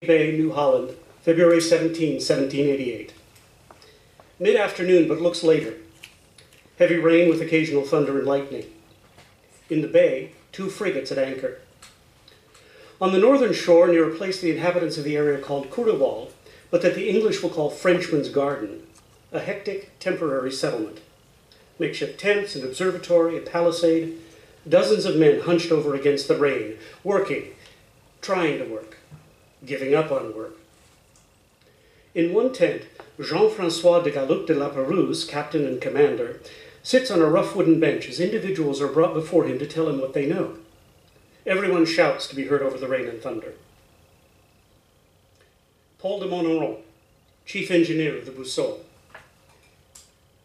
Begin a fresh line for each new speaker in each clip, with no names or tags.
Bay, New Holland, February 17, 1788. Mid-afternoon, but looks later. Heavy rain with occasional thunder and lightning. In the bay, 2 frigates at anchor. On the northern shore, near a place the inhabitants of the area called Courreval, but that the English will call Frenchman's Garden, a hectic, temporary settlement. Makeshift tents, an observatory, a palisade, dozens of men hunched over against the rain, working, trying to work, giving up on work. In one tent, Jean-François de Galluc de la Perouse, captain and commander, sits on a rough wooden bench as individuals are brought before him to tell him what they know. Everyone shouts to be heard over the rain and thunder. Paul de Monneron, chief engineer of the Boussole.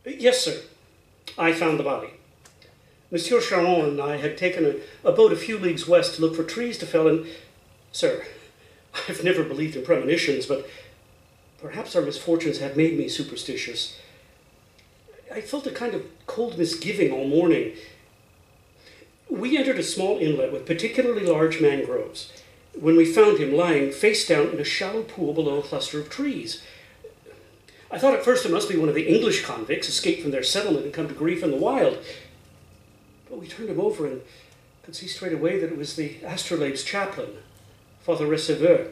Yes, sir. I found the body. Monsieur Charon and I had taken a boat a few leagues west to look for trees to fell, and, sir, I've never believed in premonitions, but perhaps our misfortunes have made me superstitious. I felt a kind of cold misgiving all morning. We entered a small inlet with particularly large mangroves when we found him lying face down in a shallow pool below a cluster of trees. I thought at first it must be one of the English convicts escaped from their settlement and come to grief in the wild. But we turned him over and could see straight away that it was the astrolabe's chaplain, Father Receveur.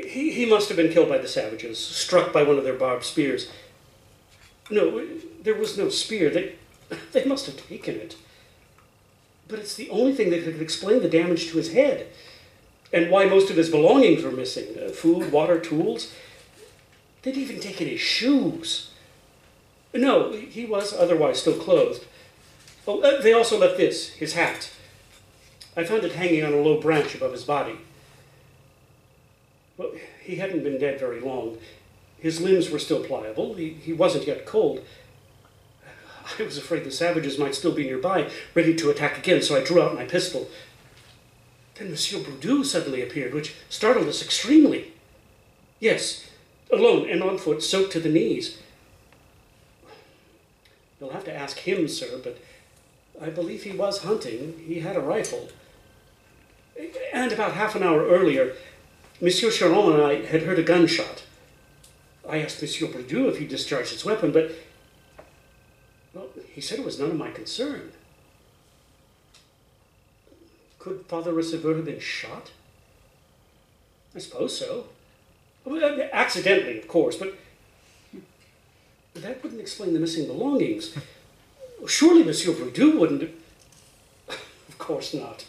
He must have been killed by the savages, struck by one of their barbed spears. No, there was no spear. They must have taken it. But it's the only thing that could explain the damage to his head, and why most of his belongings were missing. Food, water, tools. They'd even taken his shoes. No, he was otherwise still clothed. Oh, they also left this, his hat. I found it hanging on a low branch above his body. Well, he hadn't been dead very long. His limbs were still pliable. He wasn't yet cold. I was afraid the savages might still be nearby, ready to attack again, so I drew out my pistol. Then Monsieur Broudu suddenly appeared, which startled us extremely. Yes, alone and on foot, soaked to the knees. You'll have to ask him, sir, but I believe he was hunting. He had a rifle. And about half an hour earlier, Monsieur Charon and I had heard a gunshot. I asked Monsieur Broudu if he discharged his weapon, but, well, he said it was none of my concern. Could Father Receveur have been shot? I suppose so. Well, accidentally, of course, but that wouldn't explain the missing belongings. Surely Monsieur Broudu wouldn't have... Of course not.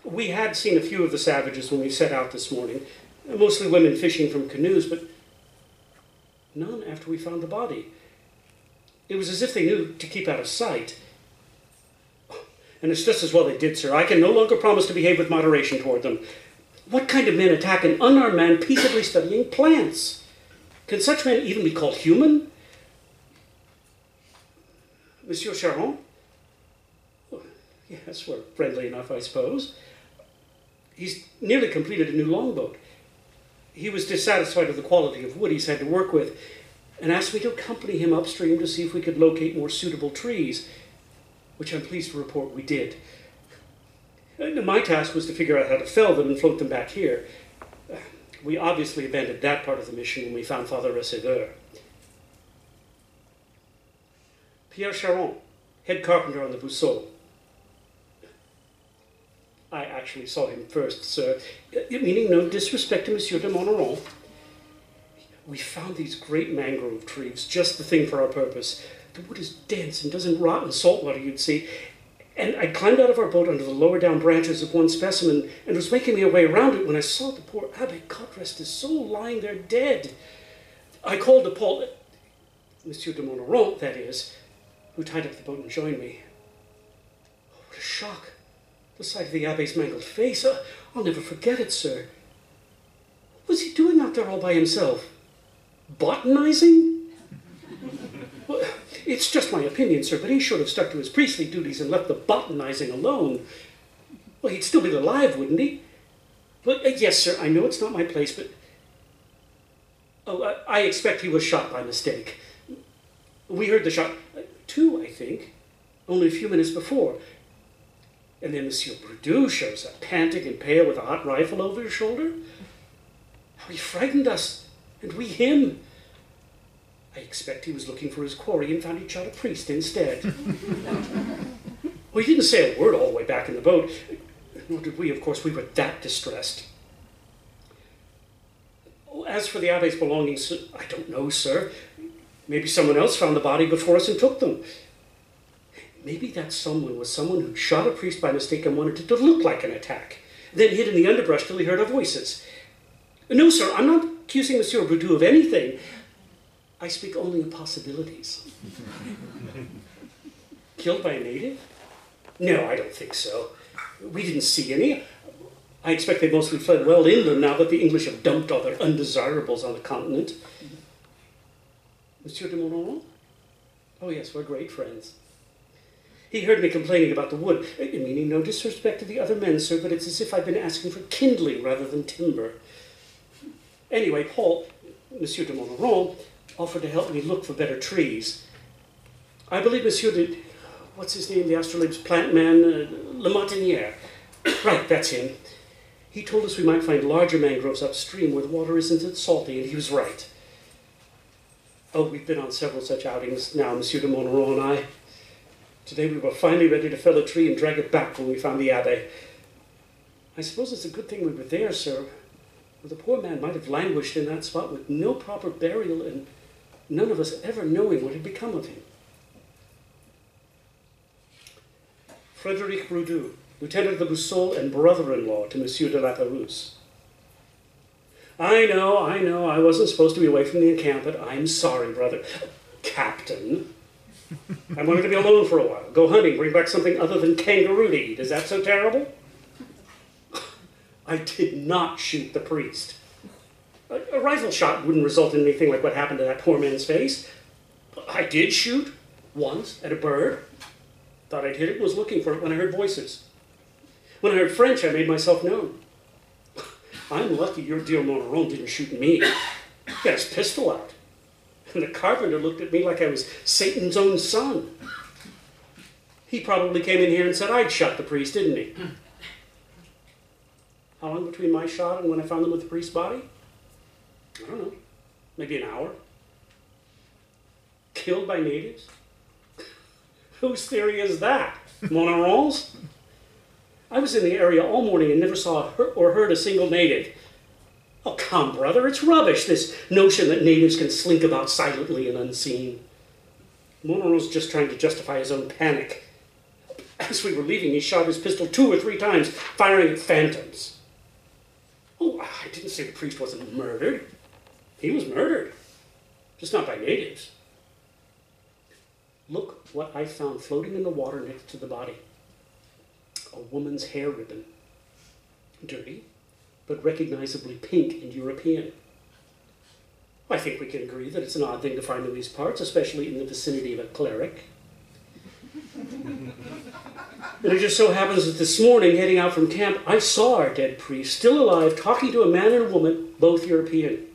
We had seen a few of the savages when we set out this morning, mostly women fishing from canoes, but none after we found the body. It was as if they knew to keep out of sight. And it's just as well they did, sir. I can no longer promise to behave with moderation toward them. What kind of men attack an unarmed man peaceably studying plants? Can such men even be called human? Monsieur Charon? Yes, we're friendly enough, I suppose. He's nearly completed a new longboat. He was dissatisfied with the quality of wood he's had to work with, and asked me to accompany him upstream to see if we could locate more suitable trees, which I'm pleased to report we did. My task was to figure out how to fell them and float them back here. We obviously abandoned that part of the mission when we found Father Receveur. Pierre Charon, head carpenter on the Boussole. I actually saw him first, sir, meaning no disrespect to Monsieur de Monneron. We found these great mangrove trees, just the thing for our purpose. The wood is dense and doesn't rot in salt water, you'd see. And I climbed out of our boat under the lower down branches of one specimen and was making my way around it when I saw the poor Abbé Cotterest is so lying there dead. I called to Paul, Monsieur de Monneron, that is, who tied up the boat and joined me. Oh, what a shock. The sight of the Abbé's mangled face. I'll never forget it, sir. What was he doing out there all by himself? Botanizing? Well, it's just my opinion, sir, but he should have stuck to his priestly duties and left the botanizing alone. Well, he'd still be alive, wouldn't he? Well, yes, sir, I know it's not my place, but... Oh, I expect he was shot by mistake. We heard the shot, 2, I think, only a few minutes before. And then Monsieur Broudoux shows up, panting and pale with a hot rifle over his shoulder. How he frightened us, and we him. I expect he was looking for his quarry and found he'd shot a priest instead. Well, he didn't say a word all the way back in the boat, nor did we, of course. We were that distressed. As for the Abbe's belongings, I don't know, sir. Maybe someone else found the body before us and took them. Maybe that someone was someone who'd shot a priest by mistake and wanted it to look like an attack, then hid in the underbrush till he heard our voices. No, sir, I'm not accusing Monsieur Broudoux of anything. I speak only of possibilities. Killed by a native? No, I don't think so. We didn't see any. I expect they mostly fled well inland now that the English have dumped all their undesirables on the continent. Monsieur de Montauran? Oh yes, we're great friends. He heard me complaining about the wood, meaning no disrespect to the other men, sir, but it's as if I'd been asking for kindling rather than timber. Anyway, Paul, Monsieur de Montauran, offered to help me look for better trees. I believe Monsieur de... what's his name, the astrolabe's plant man? Le Martiniere. Right, that's him. He told us we might find larger mangroves upstream where the water isn't as salty, and he was right. Oh, we've been on several such outings now, Monsieur de Montauran and I. Today we were finally ready to fell a tree and drag it back when we found the Abbe. I suppose it's a good thing we were there, sir. For the poor man might have languished in that spot with no proper burial and none of us ever knowing what had become of him. Frederic Broudoux, Lieutenant de Boussole and brother-in-law to Monsieur de la Pérouse. I know, I wasn't supposed to be away from the encampment. I'm sorry, brother. Captain. I wanted to be alone for a while. Go hunting, bring back something other than kangaroo to eat. Is that so terrible? I did not shoot the priest. A rifle shot wouldn't result in anything like what happened to that poor man's face. I did shoot once at a bird. Thought I'd hit it and was looking for it when I heard voices. When I heard French, I made myself known. I'm lucky your dear Montauran didn't shoot me. He got his pistol out. And the carpenter looked at me like I was Satan's own son. He probably came in here and said I'd shot the priest, didn't he? How long between my shot and when I found him with the priest's body? I don't know. Maybe an hour. Killed by natives? Whose theory is that? Montauran's? I was in the area all morning and never saw or heard a single native. Oh, come, brother, it's rubbish, this notion that natives can slink about silently and unseen. Montauran's just trying to justify his own panic. As we were leaving, he shot his pistol 2 or 3 times, firing at phantoms. Oh, I didn't say the priest wasn't murdered. He was murdered, just not by natives. Look what I found floating in the water next to the body. A woman's hair ribbon. Dirty, but recognizably pink and European. I think we can agree that it's an odd thing to find in these parts, especially in the vicinity of a cleric. And it just so happens that this morning, heading out from camp, I saw our dead priest, still alive, talking to a man and a woman, both European.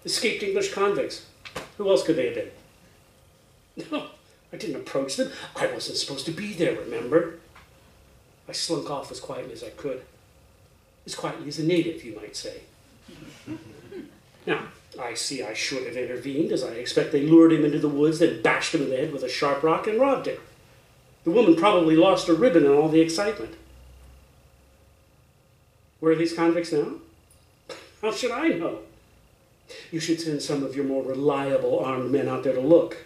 Escaped English convicts. Who else could they have been? No, I didn't approach them. I wasn't supposed to be there, remember? I slunk off as quietly as I could. As quietly as a native, you might say. Now, I see I should have intervened, as I expect they lured him into the woods, then bashed him in the head with a sharp rock and robbed him. The woman probably lost her ribbon in all the excitement. Where are these convicts now? How should I know? You should send some of your more reliable armed men out there to look.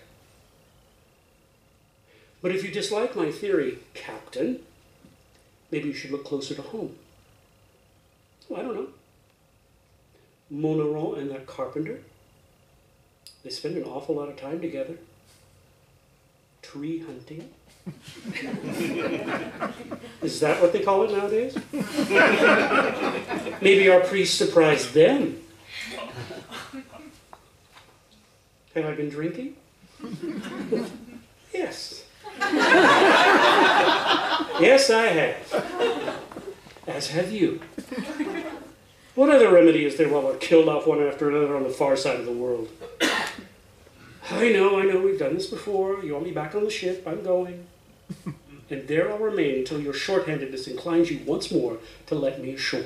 But if you dislike my theory, Captain, maybe you should look closer to home. Oh, I don't know. Montauran and that carpenter, they spend an awful lot of time together. Tree hunting. Is that what they call it nowadays? Maybe our priest surprised them. Have I been drinking? Yes. Yes, I have. As have you. What other remedy is there while we're killed off one after another on the far side of the world? I know, we've done this before. You want me back on the ship, I'm going. and there I'll remain until your shorthandedness inclines you once more to let me ashore.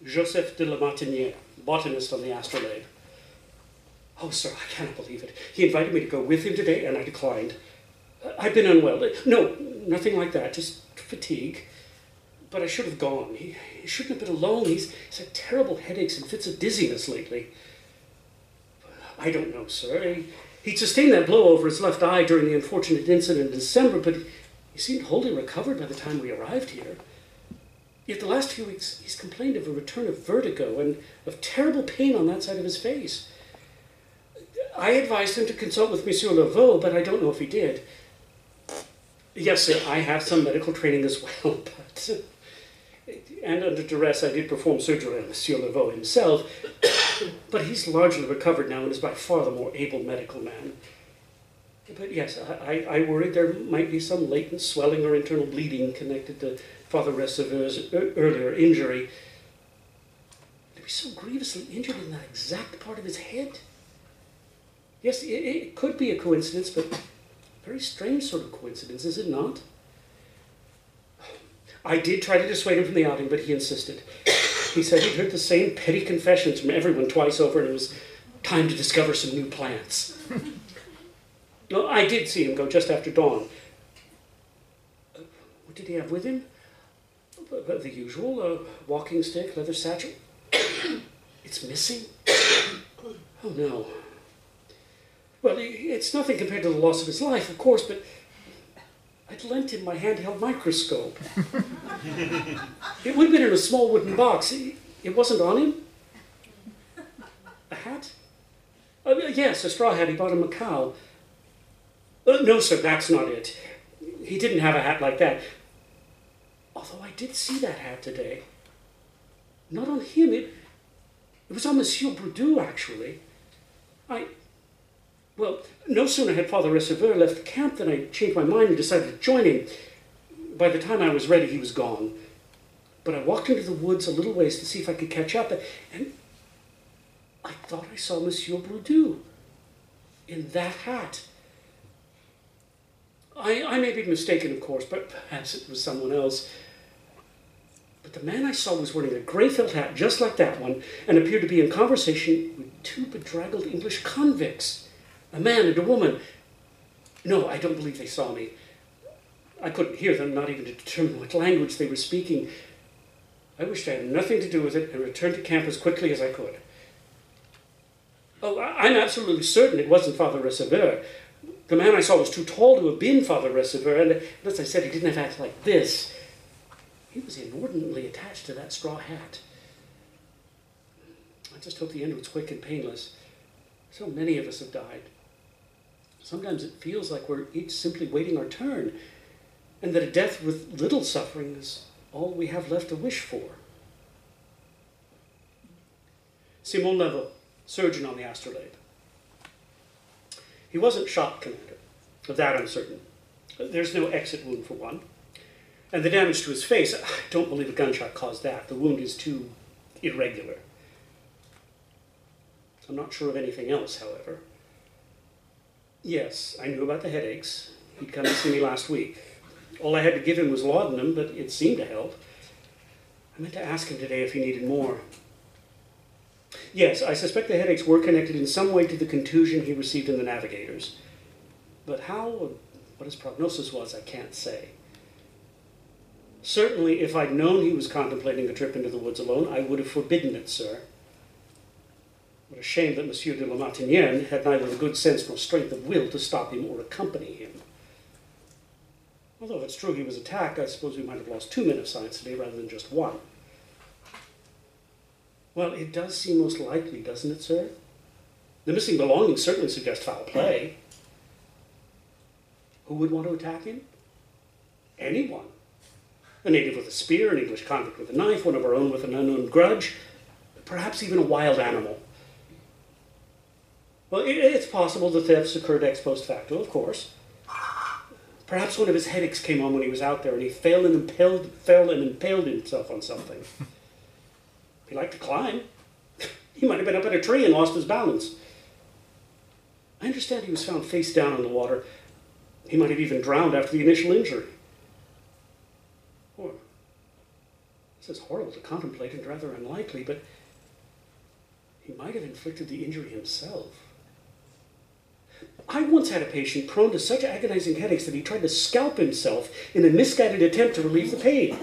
Joseph de la Martiniere, botanist on the Astrolabe. Oh, sir, I cannot believe it. He invited me to go with him today, and I declined. I've been unwell. No, nothing like that, just fatigue. But I should have gone. He shouldn't have been alone. He's had terrible headaches and fits of dizziness lately. I don't know, sir. He'd sustained that blow over his left eye during the unfortunate incident in December, but he seemed wholly recovered by the time we arrived here. Yet the last few weeks, he's complained of a return of vertigo and of terrible pain on that side of his face. I advised him to consult with Monsieur Laveau, but I don't know if he did. Yes, sir, I have some medical training as well, but... And under duress, I did perform surgery on Monsieur Laveau himself, but he's largely recovered now and is by far the more able medical man. But yes, I worried there might be some latent swelling or internal bleeding connected to Father Receveur's earlier injury. To be so grievously injured in that exact part of his head? Yes, it could be a coincidence, but a very strange sort of coincidence, is it not? I did try to dissuade him from the outing, but he insisted. He said he'd heard the same petty confessions from everyone twice over, and it was time to discover some new plants. No, I did see him go just after dawn. What did he have with him? The usual, walking stick, leather satchel. It's missing? Oh, no. Well, it's nothing compared to the loss of his life, of course, but I'd lent him my handheld microscope. It would have been in a small wooden box. It wasn't on him? A hat? Yes, a straw hat he bought in Macau. No, sir, that's not it. He didn't have a hat like that. Although I did see that hat today. Not on him. It was on Monsieur Broudoux, actually. Well, no sooner had Father Receveur left the camp than I changed my mind and decided to join him. By the time I was ready, he was gone. But I walked into the woods a little ways to see if I could catch up, and I thought I saw Monsieur Broudoux in that hat. I may be mistaken, of course, but perhaps it was someone else. But the man I saw was wearing a grey felt hat just like that one, and appeared to be in conversation with two bedraggled English convicts, a man and a woman. No, I don't believe they saw me. I couldn't hear them, not even to determine what language they were speaking. I wished I had nothing to do with it and returned to camp as quickly as I could. Oh, I'm absolutely certain it wasn't Father Receveur. The man I saw was too tall to have been Father Receveur, and as I said, he didn't have hats like this. He was inordinately attached to that straw hat. I just hope the end was quick and painless. So many of us have died. Sometimes it feels like we're each simply waiting our turn, and that a death with little suffering is all we have left to wish for. Simon Laveau, surgeon on the Astrolabe. He wasn't shot, Commander. Of that I'm certain. There's no exit wound, for one. And the damage to his face, I don't believe a gunshot caused that. The wound is too irregular. I'm not sure of anything else, however. Yes, I knew about the headaches. He'd come to see me last week. All I had to give him was laudanum, but it seemed to help. I meant to ask him today if he needed more. Yes, I suspect the headaches were connected in some way to the contusion he received in the Navigators. But how, or what his prognosis was, I can't say. Certainly, if I'd known he was contemplating a trip into the woods alone, I would have forbidden it, sir. What a shame that Monsieur de la Martiniere had neither the good sense nor strength of will to stop him or accompany him. Although if it's true he was attacked, I suppose we might have lost 2 men of science today rather than just one. Well, it does seem most likely, doesn't it, sir? The missing belongings certainly suggest foul play. Who would want to attack him? Anyone. A native with a spear, an English convict with a knife, one of our own with an unknown grudge, perhaps even a wild animal. Well, it's possible the thefts occurred ex post facto, of course. Perhaps one of his headaches came on when he was out there and he fell and impaled himself on something. He liked to climb. He might have been up at a tree and lost his balance. I understand he was found face down in the water, He might have even drowned after the initial injury. Or, this is horrible to contemplate and rather unlikely, but he might have inflicted the injury himself. I once had a patient prone to such agonizing headaches that he tried to scalp himself in a misguided attempt to relieve the pain.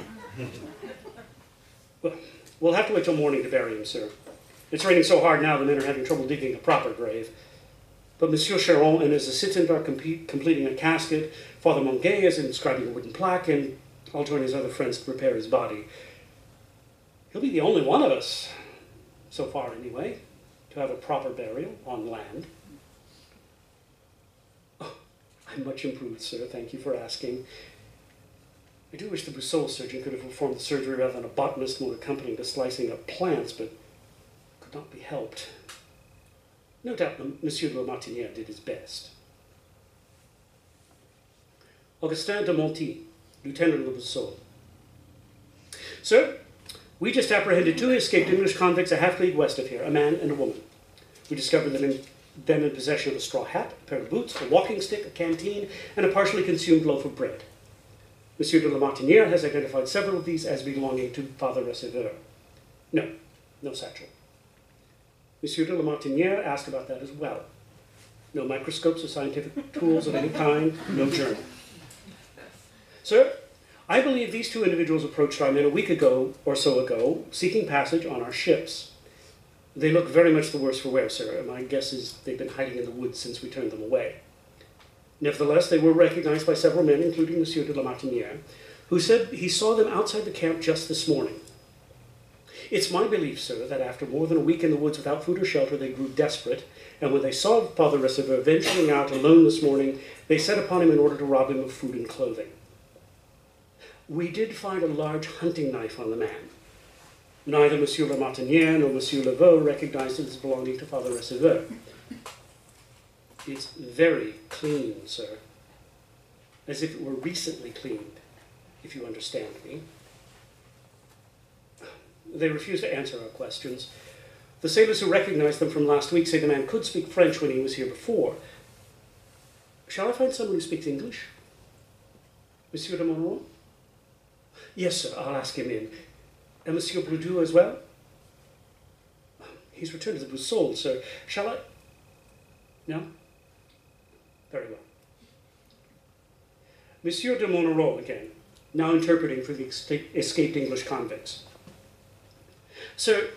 Well, we'll have to wait till morning to bury him, sir. It's raining so hard now the men are having trouble digging a proper grave. But Monsieur Charon and his assistant are completing a casket, Father Monguet is inscribing a wooden plaque, and I'll join his other friends to prepare his body. He'll be the only one of us, so far anyway, to have a proper burial on land. Oh, I'm much improved, sir. Thank you for asking. I do wish the Busseau surgeon could have performed the surgery rather than a botanist more accompanying to slicing up plants, but could not be helped. No doubt Monsieur de la Martinière did his best. Augustin de Monty, Lieutenant of the Busseau. Sir, we just apprehended 2 escaped English convicts a half-league west of here, a man and a woman. We discovered them in possession of a straw hat, a pair of boots, a walking stick, a canteen, and a partially consumed loaf of bread. Monsieur de la Martinière has identified several of these as belonging to Father Receveur. No satchel. Monsieur de la Martinière asked about that as well. No microscopes or scientific tools of any kind, no journal. Sir, I believe these 2 individuals approached our men a week ago or so ago, seeking passage on our ships. They look very much the worse for wear, sir. My guess is they've been hiding in the woods since we turned them away. Nevertheless, they were recognized by several men, including Monsieur de la Martinière, who said he saw them outside the camp just this morning. It's my belief, sir, that after more than a week in the woods without food or shelter, they grew desperate, and when they saw Father Receveur venturing out alone this morning, they set upon him in order to rob him of food and clothing. We did find a large hunting knife on the man. Neither Monsieur le Martinière nor Monsieur Laveau recognized it as belonging to Father Receveur. It's very clean, sir. As if it were recently cleaned, if you understand me. They refuse to answer our questions. The sailors who recognized them from last week say the man could speak French when he was here before. Shall I find someone who speaks English? Monsieur de Monroe? Yes, sir, I'll ask him in. And Monsieur Broudoux as well? He's returned to the Busseau, sir. Shall I? No? Very well. Monsieur de Monroe again, now interpreting for the escaped English convicts. Sir,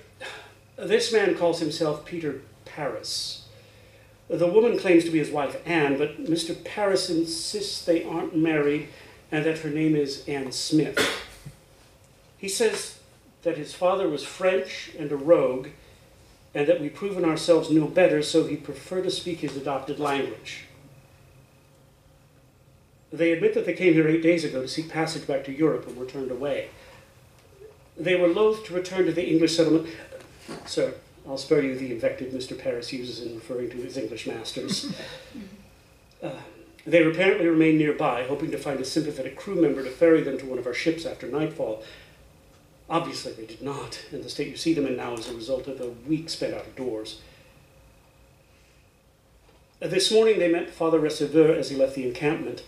this man calls himself Peter Paris. The woman claims to be his wife, Anne, but Mr. Paris insists they aren't married and that her name is Anne Smith. He says that his father was French and a rogue, and that we've proven ourselves no better, so he'd prefer to speak his adopted language. They admit that they came here 8 days ago to seek passage back to Europe and were turned away. They were loath to return to the English settlement. Sir, I'll spare you the invective Mr. Paris uses in referring to his English masters. They apparently remained nearby, hoping to find a sympathetic crew member to ferry them to one of our ships after nightfall. Obviously they did not, and the state you see them in now is a result of a week spent out of doors. This morning they met Father Receveur as he left the encampment.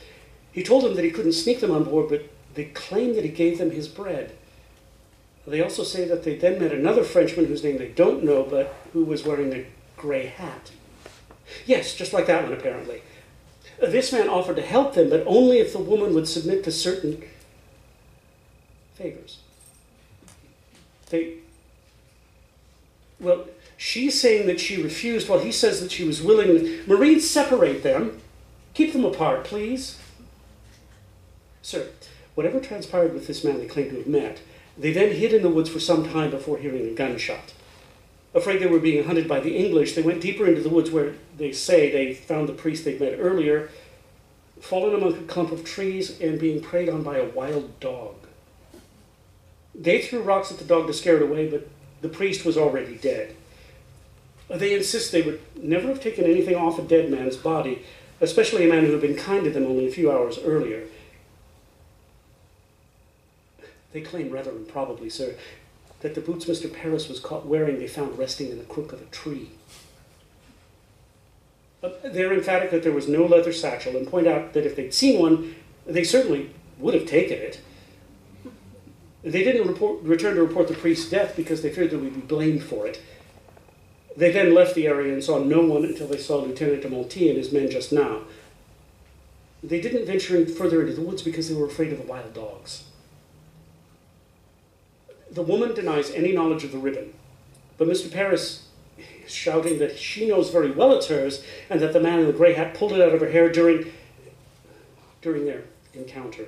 He told them that he couldn't sneak them on board, but they claimed that he gave them his bread. They also say that they then met another Frenchman whose name they don't know, but who was wearing a gray hat. Yes, just like that one, apparently. This man offered to help them, but only if the woman would submit to certain favors. Well, she's saying that she refused, while he says that she was willing. Marines, separate them. Keep them apart, please. Sir, whatever transpired with this man they claim to have met, they then hid in the woods for some time before hearing a gunshot. Afraid they were being hunted by the English, they went deeper into the woods where they say they found the priest they'd met earlier, fallen among a clump of trees and being preyed on by a wild dog. They threw rocks at the dog to scare it away, but the priest was already dead. They insist they would never have taken anything off a dead man's body, especially a man who had been kind to them only a few hours earlier. They claim, rather improbably, sir, that the boots Mr. Paris was caught wearing they found resting in the crook of a tree. They're emphatic that there was no leather satchel and point out that if they'd seen one, they certainly would have taken it. They didn't return to report the priest's death because they feared they would be blamed for it. They then left the area and saw no one until they saw Lieutenant de Monty and his men just now. They didn't venture further into the woods because they were afraid of the wild dogs. The woman denies any knowledge of the ribbon, but Mr. Paris is shouting that she knows very well it's hers and that the man in the gray hat pulled it out of her hair during their encounter.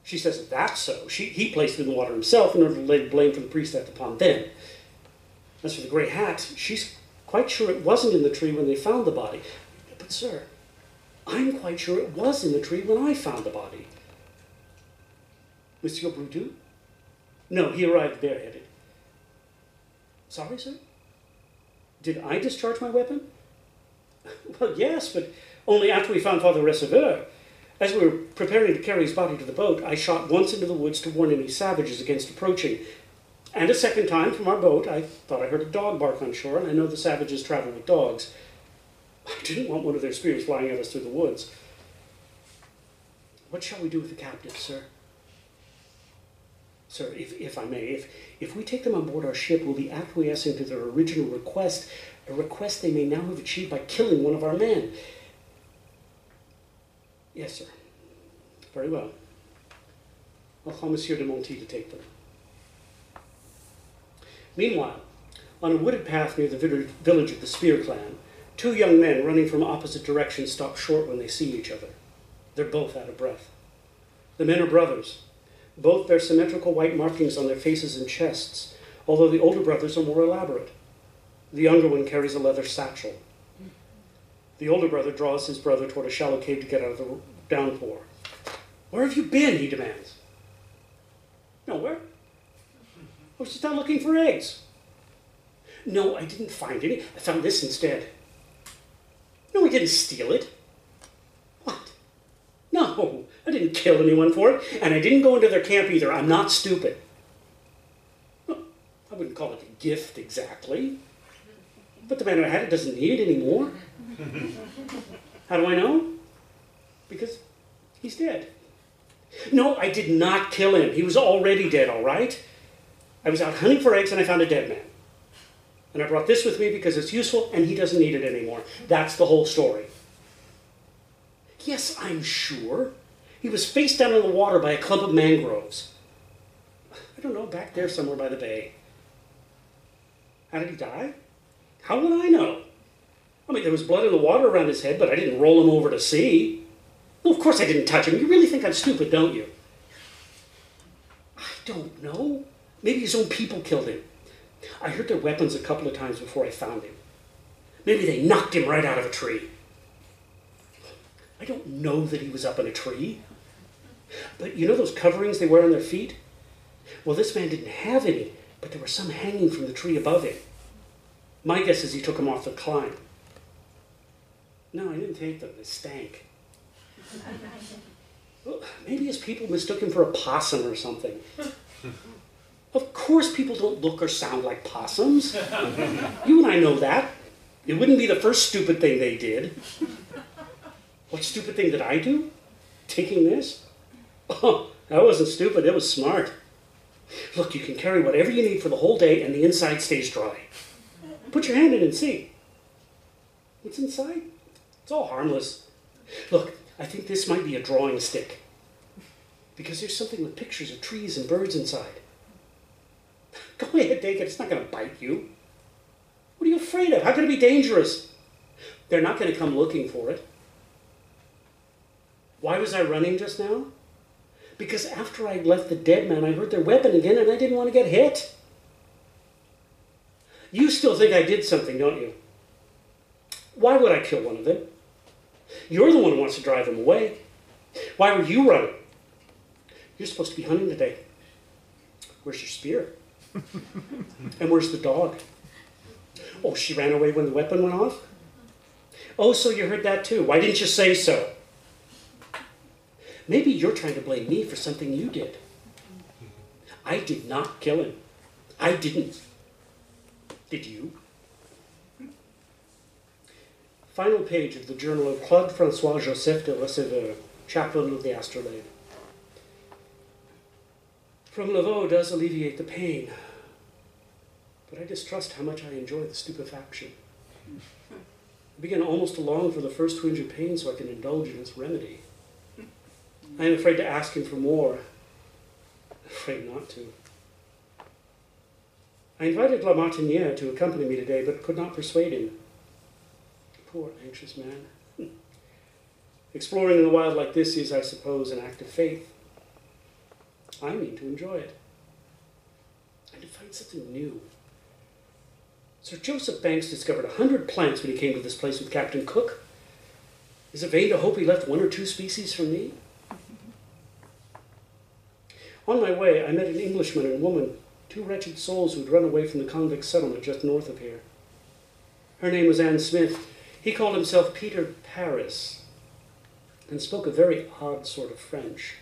She says that's so. He placed it in the water himself in order to lay blame for the priest death upon them. As for the gray hat, she's quite sure it wasn't in the tree when they found the body. But, sir, I'm quite sure it was in the tree when I found the body. Monsieur Broudoux? No, he arrived bareheaded. Sorry, sir? Did I discharge my weapon? Well, yes, but only after we found Father Receveur. As we were preparing to carry his body to the boat, I shot once into the woods to warn any savages against approaching. And a second time from our boat, I thought I heard a dog bark on shore, and I know the savages travel with dogs. I didn't want one of their spears flying at us through the woods. What shall we do with the captives, sir? Sir, if I may, if we take them on board our ship, we'll be acquiescing to their original request, a request they may now have achieved by killing one of our men. Yes, sir. Very well. I'll call Monsieur de Monty to take them. Meanwhile, on a wooded path near the village of the Spear clan, two young men running from opposite directions stop short when they see each other. They're both out of breath. The men are brothers. Both bear symmetrical white markings on their faces and chests, although the older brothers are more elaborate. The younger one carries a leather satchel. The older brother draws his brother toward a shallow cave to get out of the downpour. Where have you been? He demands. Nowhere. I was just out looking for eggs. No, I didn't find any. I found this instead. No, I didn't steal it. What? No, I didn't kill anyone for it, and I didn't go into their camp either. I'm not stupid. Well, I wouldn't call it a gift exactly, but the man who had it doesn't need it anymore. How do I know? Because he's dead. No, I did not kill him. He was already dead, all right? I was out hunting for eggs and I found a dead man. And I brought this with me because it's useful and he doesn't need it anymore. That's the whole story. Yes, I'm sure. He was face down in the water by a clump of mangroves. I don't know, back there somewhere by the bay. How did he die? How would I know? I mean, there was blood in the water around his head, but I didn't roll him over to see. Well, of course I didn't touch him. You really think I'm stupid, don't you? I don't know. Maybe his own people killed him. I heard their weapons a couple of times before I found him. Maybe they knocked him right out of a tree. I don't know that he was up in a tree. But you know those coverings they wear on their feet? Well, this man didn't have any, but there were some hanging from the tree above him. My guess is he took them off the climb. No, I didn't take them. They stank. Well, maybe his people mistook him for a possum or something. Of course people don't look or sound like possums. You and I know that. It wouldn't be the first stupid thing they did. What stupid thing did I do? Taking this? Oh, that wasn't stupid, it was smart. Look, you can carry whatever you need for the whole day and the inside stays dry. Put your hand in and see. What's inside? It's all harmless. Look, I think this might be a drawing stick. Because there's something with pictures of trees and birds inside. Go ahead, take it. It's not going to bite you. What are you afraid of? How can it be dangerous? They're not going to come looking for it. Why was I running just now? Because after I left the dead man, I heard their weapon again and I didn't want to get hit. You still think I did something, don't you? Why would I kill one of them? You're the one who wants to drive them away. Why were you running? You're supposed to be hunting today. Where's your spear? And where's the dog? Oh, she ran away when the weapon went off? Oh, so you heard that too. Why didn't you say so? Maybe you're trying to blame me for something you did. I did not kill him. I didn't. Did you? Final page of the journal of Claude François Joseph de Receveur, chaplain of the Astrolabe. From Laveau does alleviate the pain, but I distrust how much I enjoy the stupefaction. I begin almost to long for the first twinge of pain so I can indulge in its remedy. I am afraid to ask him for more. Afraid not to. I invited La Martiniere to accompany me today, but could not persuade him. Poor anxious man. Exploring in the wild like this is, I suppose, an act of faith. I mean to enjoy it. And to find something new. Sir Joseph Banks discovered 100 plants when he came to this place with Captain Cook. Is it vain to hope he left 1 or 2 species for me? On my way, I met an Englishman and woman, 2 wretched souls who had run away from the convict settlement just north of here. Her name was Anne Smith. He called himself Peter Paris and spoke a very odd sort of French.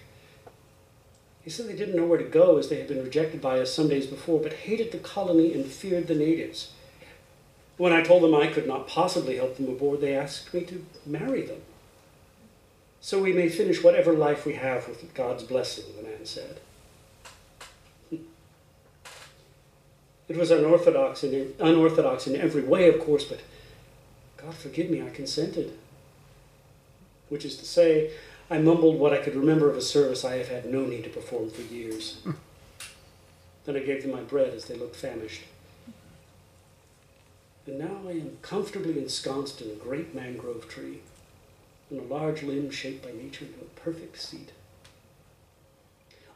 He said they didn't know where to go as they had been rejected by us some days before, but hated the colony and feared the natives. When I told them I could not possibly help them aboard, they asked me to marry them. So we may finish whatever life we have with God's blessing, the man said. It was unorthodox in every way, of course, but God forgive me, I consented. Which is to say, I mumbled what I could remember of a service I have had no need to perform for years. Then I gave them my bread as they looked famished. And now I am comfortably ensconced in a great mangrove tree, on a large limb shaped by nature into a perfect seat.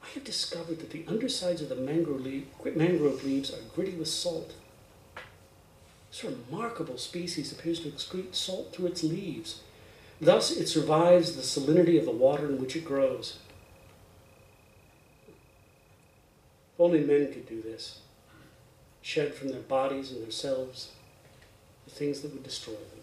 I have discovered that the undersides of the mangrove leaves are gritty with salt. This remarkable species appears to excrete salt through its leaves. Thus it survives the salinity of the water in which it grows. If only men could do this, shed from their bodies and themselves the things that would destroy them.